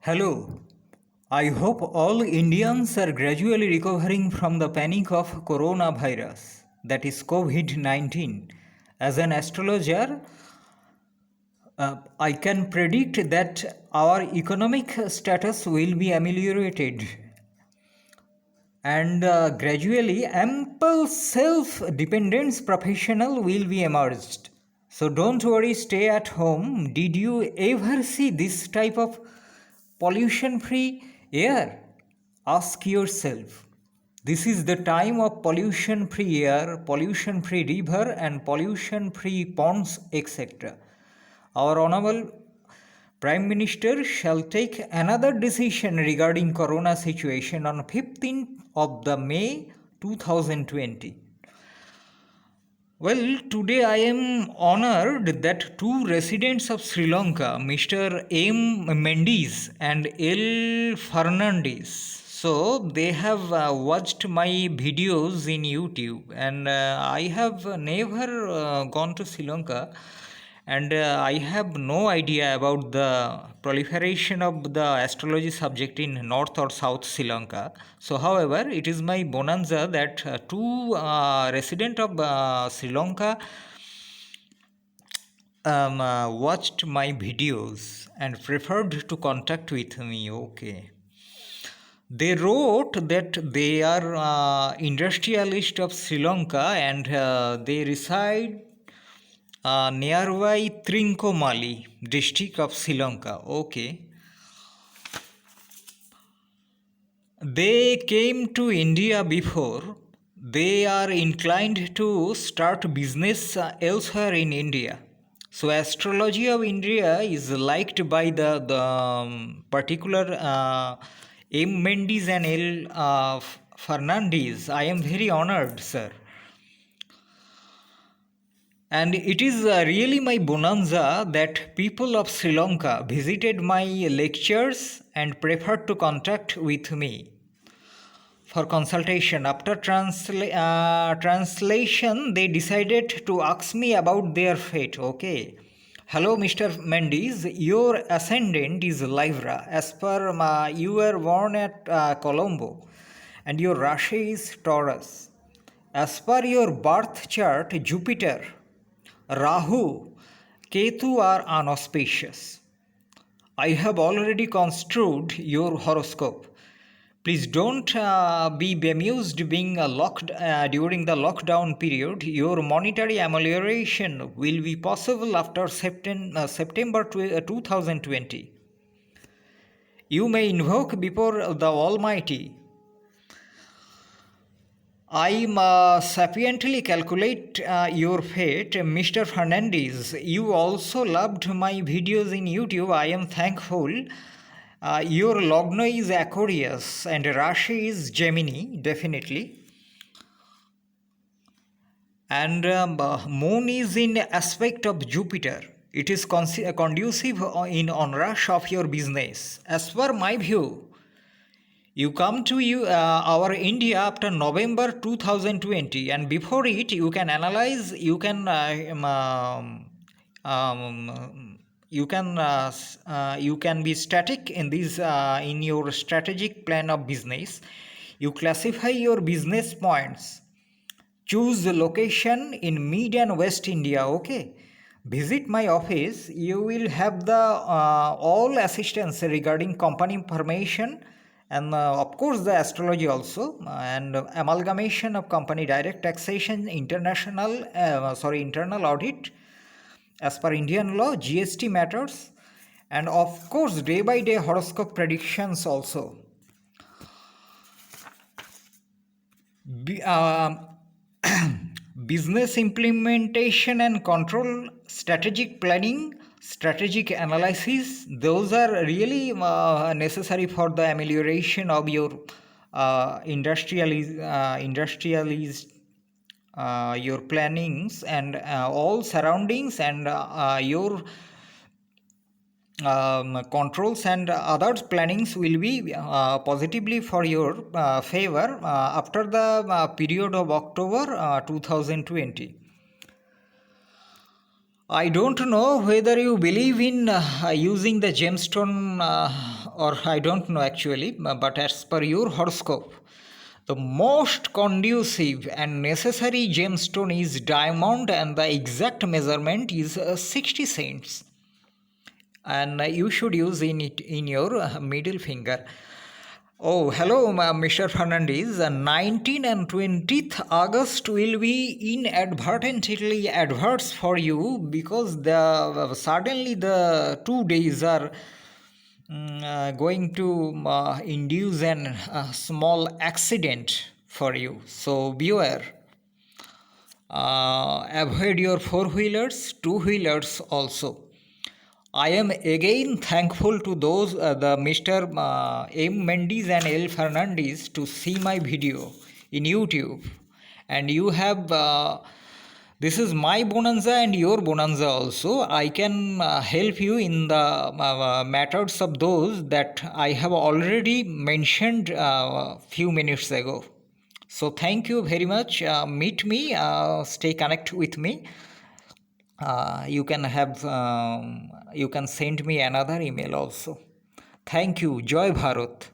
Hello. I hope all Indians are gradually recovering from the panic of coronavirus, that is COVID 19. As an astrologer, I can predict that our economic status will be ameliorated and gradually ample self dependence professional will be emerged. So don't worry, stay at home. Did you ever see this type of pollution free air? Ask yourself. This is the time of pollution free air, pollution free river, and pollution free ponds, etc. Our Honorable Prime Minister shall take another decision regarding corona situation on 15th of the May 2020. Well, today I am honored that two residents of Sri Lanka, Mr. M. Mendes and L. Fernandez, so they have watched my videos in YouTube, and I have never gone to Sri Lanka, and I have no idea about the proliferation of the astrology subject in North or South Sri Lanka. So, however, it is my bonanza that two resident of Sri Lanka watched my videos and preferred to contact with me. Okay. They wrote that they are industrialist of Sri Lanka and they reside nearby Trincomalee district of Sri Lanka. Okay. They came to India before. They are inclined to start business elsewhere in India. So astrology of India is liked by the particular M. Mendes and L. Fernandez. I am very honored, sir. And it is really my bonanza that people of Sri Lanka visited my lectures and preferred to contact with me for consultation. After translation, they decided to ask me about their fate. Okay. Hello, Mr. Mendes. Your ascendant is Libra. As per you were born at Colombo, and your Rashi is Taurus. As per your birth chart, Jupiter, Rahu, Ketu are unauspicious. I have already construed your horoscope. Please don't be bemused being locked during the lockdown period. Your monetary amelioration will be possible after September 2020. You may invoke before the Almighty. I sapiently calculate your fate, Mr. Fernandez. You also loved my videos in YouTube. I am thankful. Your Lagna is Aquarius and Rashi is Gemini, definitely. And Moon is in aspect of Jupiter. It is conducive in onrush of your business. As per my view, you come to our India after November 2020, and before it, you can analyze. You can be static in this in your strategic plan of business. You classify your business points. Choose the location in mid and west India. Okay. Visit my office. You will have the all assistance regarding company information and of course the astrology also and amalgamation of company direct taxation internal audit as per Indian law, GST matters, and of course day by day horoscope predictions also. Business implementation and control, strategic planning, strategic analysis, those are really necessary for the amelioration of your industrialist your plannings and all surroundings and your controls and other plannings will be positively for your favor after the period of October 2020. I don't know whether you believe in using the gemstone or I don't know actually, but as per your horoscope, the most conducive and necessary gemstone is diamond, and the exact measurement is 60 cents. And you should use it in your middle finger. Oh, hello, Mr. Fernandez. 19 and 20th August will be inadvertently adverse for you because the suddenly the 2 days are going to induce an small accident for you. So beware. Avoid your four wheelers, two wheelers also. I am again thankful to those the Mr. M. Mendes and L. Fernandez to see my video in YouTube, and you have this is my bonanza and your bonanza also. I can help you in the matters of those that I have already mentioned few minutes ago. So thank you very much. Meet me. Stay connect with me. You can send me another email also. Thank you. Joy Bharat.